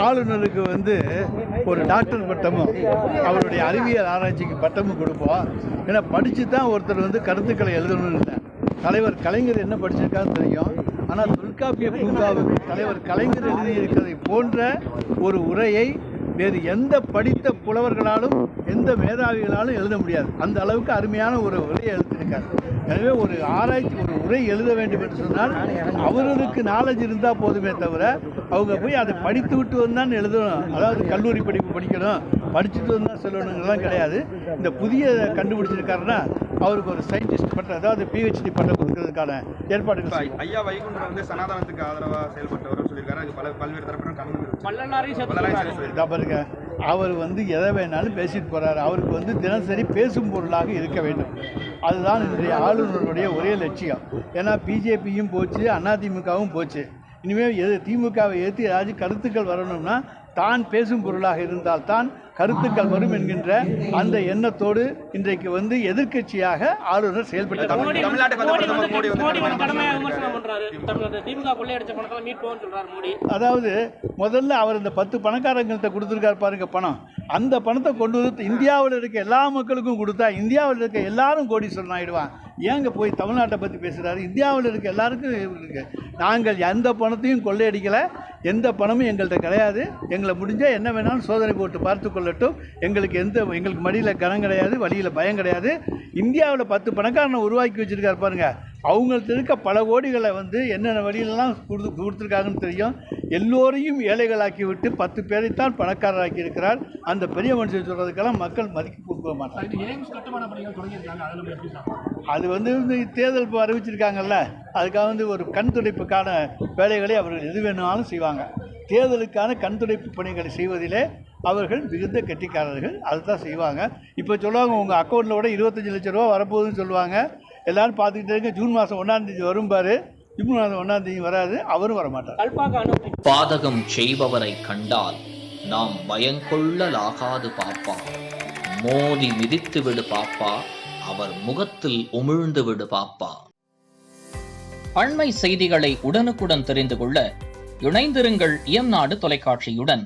ஆளுநருக்கு ஒரு டாக்டர் பட்டமும் அவருடைய அறிவியல் ஆராய்ச்சிக்கு பட்டமும் கொடுப்போம். ஏன்னா படித்து தான் ஒருத்தர் கருத்துக்களை எழுதணும்னு இல்லை. தலைவர் கலைஞர் என்ன படிச்சிருக்கான்னு தெரியும். ஆனால் தொல்காப்பிய பூங்காவுக்கு தலைவர் கலைஞர் எழுதியிருக்கிறதை போன்ற ஒரு உரையை வேறு எந்த படித்த புலவர்களாலும் எந்த மேதாவிகளாலும் எழுத முடியாது. அந்த அளவுக்கு அருமையான ஒரு உரையை எழுதியிருக்காரு. எனவே ஒரு ஆராய்ச்சி ஒரு உரை எழுத வேண்டும் என்று சொன்னால் அவர்களுக்கு நாலேஜ் இருந்தால் போதுமே தவிர அவங்க போய் அதை படித்து விட்டு வந்தான்னு எழுதணும். அதாவது கல்லூரி படிப்பு படிக்கணும், படிச்சுட்டு வந்தால் சொல்லணுங்கலாம் கிடையாது. இந்த புதிய கண்டுபிடிச்சிருக்காருன்னா அவருக்கு ஒரு சயின்டிஸ்ட் பட்டம், அதாவது PhD பட்டம் கொடுக்கறதுக்கான ஏற்பாடுகள். ஐயா வைகுண்டர் சனாதனத்துக்கு ஆதரவாக செயல்பட்டவர் சொல்லியிருக்காரு. அது பல்வேறு தரப்பினர் கலந்து அவர் எதை வேணாலும் பேசிட்டு போறாரு. அவருக்கு தினசரி பேசும் பொருளாக இருக்க வேண்டும். அதுதான் இன்றைய ஆளுநருடைய ஒரே லட்சியம். ஏன்னா பிஜேபியும் போச்சு, அதிமுகவும் போச்சு. இனிமேல் திமுகவை ஏற்றி ஏதாச்சும் கருத்துக்கள் வரணும்னா தான் பேசும் பொருளாக இருந்தால் தான் கருத்துக்கள் வரும் என்கின்ற அந்த எண்ணத்தோடு இன்றைக்கு எதிர்க்கட்சியாக ஆளுநர் செயல்பட்டார். அதாவது முதல்ல அவர் இந்த 10 பணக்காரங்கள்ட்ட கொடுத்துருக்காரு பாருங்க பணம். அந்த பணத்தை கொண்டு வந்து இந்தியாவில் இருக்க எல்லா மக்களுக்கும் கொடுத்தா இந்தியாவில் இருக்க எல்லாரும் கோடீஸ்வரன் ஆகிடுவான். ஏங்க போய் தமிழ்நாட்டை பற்றி பேசுகிறாரு? இந்தியாவில் இருக்க எல்லாருக்கும் இருக்கு. நாங்கள் எந்த பணத்தையும் கொள்ளையடிக்கலை, எந்த பணமும் எங்கள்கிட்ட கிடையாது. எங்களை முடிஞ்சால் என்ன வேணாலும் சோதனை போட்டு பார்த்து கொள்ளட்டும். எங்களுக்கு மடியில் கனம் கிடையாது, வழியில் பயம் கிடையாது. இந்தியாவில் 10 பணக்காரனை உருவாக்கி வச்சுருக்காரு பாருங்க. அவங்கள்ட்ட இருக்க பல கோடிகளை என்னென்ன வழியிலலாம் கொடுத்துருக்காங்கன்னு தெரியும். எல்லோரையும் ஏழைகளாக்கி விட்டு 10 பேரைத்தான் பணக்காரராக்கி இருக்கிறார். அந்த பெரிய மனுஷன் சொல்கிறதுக்கெல்லாம் மக்கள் மதிக்க கொடுக்க மாட்டாங்க. அது தேர்தல் அறிவிச்சிருக்காங்கல்ல, அதுக்காக ஒரு கண் துடைப்புக்கான வேலைகளை அவர்கள் எது வேணாலும் செய்வாங்க. தேர்தலுக்கான கண் துடைப்பு பணிகளை செய்வதிலே அவர்கள் மிகுந்த கெட்டிக்காரர்கள். அதுதான் செய்வாங்க. இப்போ சொல்லுவாங்க உங்கள் அக்கௌண்ட்டில் கூட 25 லட்சம் ரூபா வரப்போகுதுன்னு சொல்லுவாங்க. எல்லோரும் பார்த்துக்கிட்டே இருக்க. ஜூன் மாதம் 1ஆம் தேதி வரும் பாரு. ஜூன் மாதம் 1ஆம் தேதி வராது, அவரும் வரமாட்டார். பாதகம் செய்பவரை கண்டால் நாம் பயங்கொள்ளலாகாது பாப்பா. மோதி மிதித்து விடு பாப்பா, அவர் முகத்தில் உமிழ்ந்து விடு பாப்பா. அண்மை செய்திகளை உடனுக்குடன் தெரிந்து கொள்ள இணைந்திருங்கள் இயம்நாடு தொலைக்காட்சியுடன்.